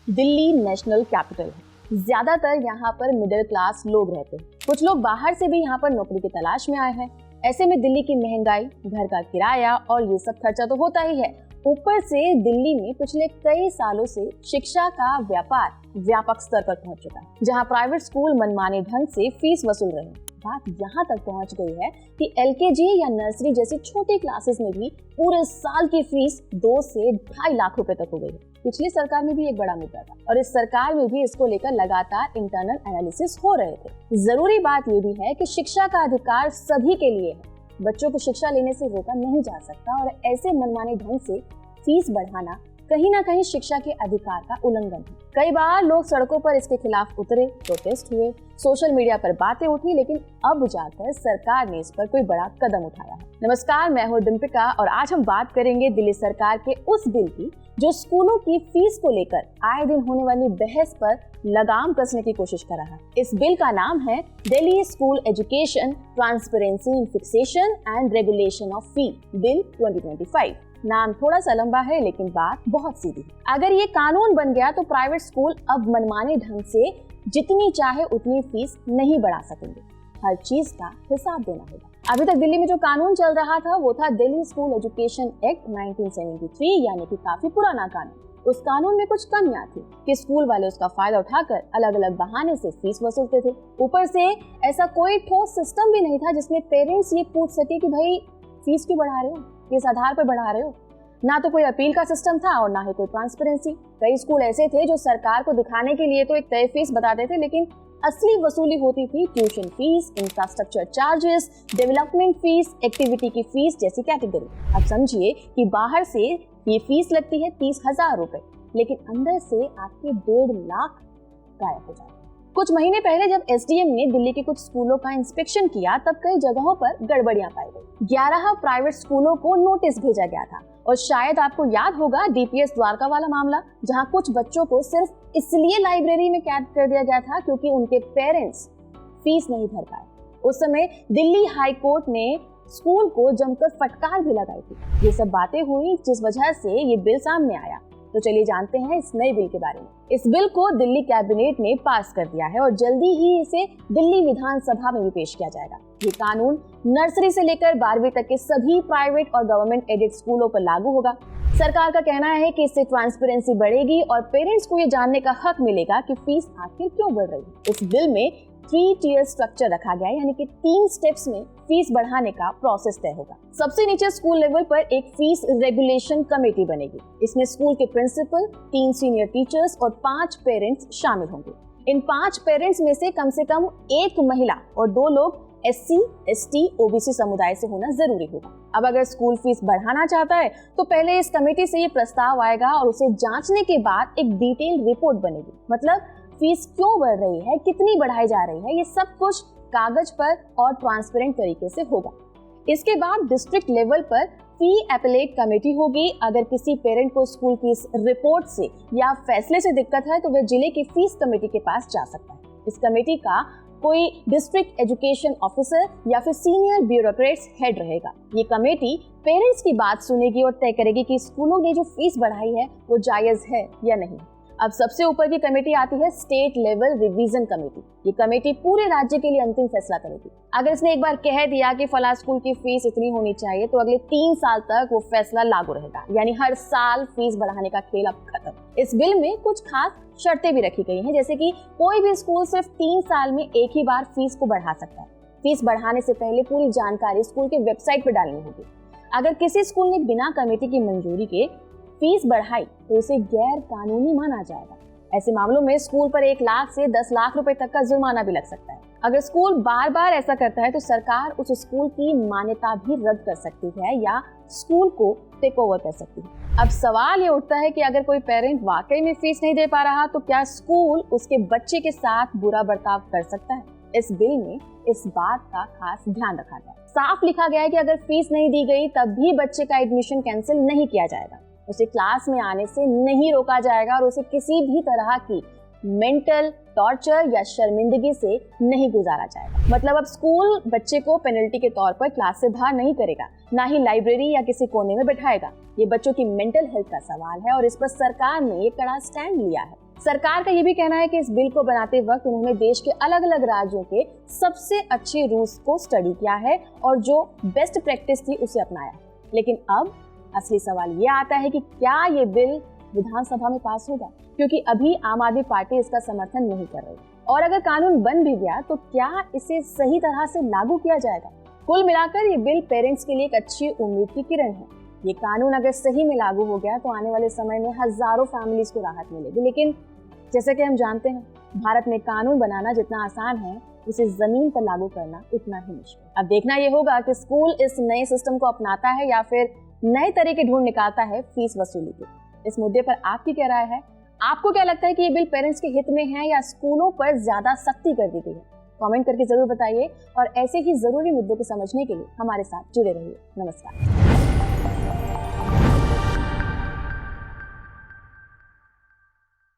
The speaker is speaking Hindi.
दिल्ली नेशनल कैपिटल है। ज्यादातर यहाँ पर मिडिल क्लास लोग रहते हैं। कुछ लोग बाहर से भी यहाँ पर नौकरी की तलाश में आए हैं। ऐसे में दिल्ली की महंगाई, घर का किराया और ये सब खर्चा तो होता ही है। ऊपर से दिल्ली में पिछले कई सालों से शिक्षा का व्यापार व्यापक स्तर पर पहुंच चुका है, जहां प्राइवेट स्कूल मनमाने ढंग से फीस वसूल रहे हैं। बात यहाँ तक पहुंच गई है कि एलकेजी या नर्सरी जैसी छोटी क्लासेस में भी पूरे साल की फीस 2 से 2.5 लाख रुपए तक हो गई है। पिछली सरकार में भी एक बड़ा मुद्दा था और इस सरकार में भी इसको लेकर लगातार इंटरनल एनालिसिस हो रहे थे। जरूरी बात ये भी है कि शिक्षा का अधिकार सभी के लिए है। बच्चों को शिक्षा लेने से रोका नहीं जा सकता और ऐसे मनमाने ढंग से फीस बढ़ाना कहीं ना कहीं शिक्षा के अधिकार का उल्लंघन है। कई बार लोग सड़कों पर इसके खिलाफ उतरे, प्रोटेस्ट हुए, सोशल मीडिया पर बातें उठी, लेकिन अब जाकर सरकार ने इस पर कोई बड़ा कदम उठाया है। नमस्कार, मैं हूं डिम्पिका और आज हम बात करेंगे दिल्ली सरकार के उस बिल की जो स्कूलों की फीस को लेकर आए दिन होने वाली बहस पर लगाम कसने की कोशिश कर रहा है। इस बिल का नाम है Delhi school education transparency in fixation and regulation of fee bill 2025। नाम थोड़ा सा लंबा है लेकिन बात बहुत सीधी है। अगर ये कानून बन गया तो प्राइवेट स्कूल अब मनमाने ढंग से जितनी चाहे उतनी फीस नहीं बढ़ा सकेंगे। हर चीज का हिसाब देना होगा। अभी तक दिल्ली में जो कानून चल रहा था वो था दिल्ली स्कूल एजुकेशन एक्ट 1973, यानी कि काफी पुराना कानून। उस कानून में कुछ कमियां थी कि स्कूल वाले उसका फायदा उठाकर अलग अलग बहाने से फीस वसूलते थे। ऊपर से ऐसा कोई ठोस सिस्टम भी नहीं था जिसमें पेरेंट्स ये पूछ सके कि भाई फीस क्यों बढ़ा रहे हो, किस आधार पर बढ़ा रहे हो। ना तो कोई अपील का सिस्टम था और ना ही कोई ट्रांसपेरेंसी। कई स्कूल ऐसे थे जो सरकार को दिखाने के लिए तो एक तय फीस बताते थे, लेकिन असली वसूली होती थी tuition fees, infrastructure charges, development fees, activity की फीस जैसी कैटेगरी। अब समझिए कि बाहर से ये फीस लगती है 30,000 रुपए, लेकिन अंदर से आपके 1.5 लाख गायब हो जाते। कुछ महीने पहले जब एसडीएम ने दिल्ली के कुछ स्कूलों का इंस्पेक्शन किया तब कई जगहों पर गड़बड़ियां पाई गई। 11 प्राइवेट स्कूलों को नोटिस भेजा गया था और शायद आपको याद होगा डीपीएस द्वारका वाला मामला, जहां कुछ बच्चों को सिर्फ इसलिए लाइब्रेरी में कैद कर दिया गया था क्योंकि उनके पेरेंट्स फीस नहीं भर पाए। उस समय दिल्ली हाई कोर्ट ने स्कूल को जमकर फटकार भी लगाई थी। ये सब बातें हुई जिस वजह से ये बिल सामने आया। तो चलिए जानते हैं इस नए बिल के बारे में। इस बिल को दिल्ली कैबिनेट ने पास कर दिया है और जल्दी ही इसे दिल्ली विधानसभा में भी पेश किया जाएगा। ये कानून नर्सरी से लेकर 12वीं तक के सभी प्राइवेट और गवर्नमेंट एडेड स्कूलों पर लागू होगा। सरकार का कहना है कि इससे ट्रांसपेरेंसी बढ़ेगी और पेरेंट्स को ये जानने का हक मिलेगा कि फीस आखिर क्यों बढ़ रही है। इस बिल में 3 टियर स्ट्रक्चर रखा गया है, यानी कि 3 स्टेप्स में फीस बढ़ाने का प्रोसेस तय होगा। सबसे नीचे स्कूल लेवल पर एक फीस रेगुलेशन कमेटी बनेगी। इसमें स्कूल के प्रिंसिपल, 3 सीनियर टीचर्स और 5 पेरेंट्स शामिल होंगे। इन 5 पेरेंट्स में से कम 1 महिला और 2 लोग SC, ST, OBC समुदाय से होना जरूरी होगा। अब अगर स्कूल फीस बढ़ाना चाहता है तो पहले इस कमेटी से ये प्रस्ताव आएगा और उसे जांचने के बाद एक डिटेल रिपोर्ट बनेगी। मतलब फीस क्यों बढ़ रही है, कितनी बढ़ाई जा रही है, ये सब कुछ कागज पर और ट्रांसपेरेंट तरीके से होगा। इसके बाद डिस्ट्रिक्ट लेवल पर फी एपेलेट कमेटी होगी। अगर किसी पेरेंट को स्कूल की इस रिपोर्ट से या फैसले से दिक्कत है तो वह जिले की फीस कमेटी के पास जा सकता है। इस कमेटी का कोई डिस्ट्रिक्ट एजुकेशन ऑफिसर या फिर सीनियर ब्यूरोक्रेट्स हेड रहेगा। ये कमेटी पेरेंट्स की बात सुनेगी और तय करेगी कि स्कूलों ने जो फीस बढ़ाई है वो जायज है या नहीं। अब सबसे ऊपर की कमेटी आती है स्टेट लेवल रिवीजन कमेटी। ये कमेटी पूरे राज्य के लिए अंतिम फैसला करेगी। अगर इसने एक बार कह दिया कि फला स्कूल की फीस इतनी होनी चाहिए तो अगले 3 साल तक वो फैसला लागू रहेगा, यानी हर साल फीस बढ़ाने का खेल अब खत्म। इस बिल में कुछ खास शर्तें भी रखी गई हैं, जैसे कि कोई भी स्कूल सिर्फ 3 साल में एक ही बार फीस को बढ़ा सकता है। फीस बढ़ाने से पहले पूरी जानकारी स्कूल के वेबसाइट पर डालनी होगी। अगर किसी स्कूल ने बिना कमेटी की मंजूरी के फीस बढ़ाई तो उसे गैर कानूनी माना जाएगा। ऐसे मामलों में स्कूल पर 1 लाख से 10 लाख रुपए तक का जुर्माना भी लग सकता है। अगर स्कूल बार बार ऐसा करता है तो सरकार उस स्कूल की मान्यता भी रद्द कर सकती है या स्कूल को टेक ओवर कर सकती है। अब सवाल ये उठता है कि अगर कोई पेरेंट वाकई में फीस नहीं दे पा रहा तो क्या स्कूल उसके बच्चे के साथ बुरा बर्ताव कर सकता है? इस बिल में इस बात का खास ध्यान रखा गया। साफ लिखा गया है कि अगर फीस नहीं दी गई तब भी बच्चे का एडमिशन कैंसिल नहीं किया जाएगा, उसे क्लास में आने से नहीं रोका जाएगा और उसे किसी भी तरह की मेंटल टॉर्चर या शर्मिंदगी से नहीं गुजारा जाएगा। मतलब अब स्कूल बच्चे को पेनल्टी के तौर पर क्लास से बाहर नहीं करेगा, ना ही लाइब्रेरी या किसी कोने में बैठाएगा। ये बच्चों की मेंटल हेल्थ का सवाल है और इस पर सरकार ने ये कड़ा स्टैंड लिया है। सरकार का ये भी कहना है कि इस बिल को बनाते वक्त उन्होंने देश के अलग अलग राज्यों के सबसे अच्छे रूल्स को स्टडी किया है और जो बेस्ट प्रैक्टिस थी उसे अपनाया। लेकिन अब असली सवाल ये आता है कि क्या ये बिल विधानसभा में पास होगा, क्योंकि अभी आम आदमी पार्टी इसका समर्थन नहीं कर रही। और अगर कानून बन भी गया तो क्या इसे सही तरह से लागू किया जाएगा? कुल मिलाकर ये बिल पेरेंट्स के लिए एक अच्छी उम्मीद की किरण है। ये कानून अगर सही में लागू हो गया तो आने वाले समय में हजारों फैमिलीज को राहत मिलेगी। लेकिन जैसे कि हम जानते हैं, भारत में कानून बनाना जितना आसान है, उसे जमीन पर लागू करना उतना ही मुश्किल। अब देखना ये होगा कि स्कूल इस नए सिस्टम को अपनाता है या फिर नए तरीके ढूंढ निकालता है फीस वसूली के। इस मुद्दे पर आपकी क्या राय है? आपको क्या लगता है कि ये बिल पेरेंट्स के हित में है या स्कूलों पर ज्यादा सख्ती कर दी गई है? कमेंट करके जरूर बताइए और ऐसे ही जरूरी मुद्दों को समझने के लिए हमारे साथ जुड़े रहिए। नमस्कार।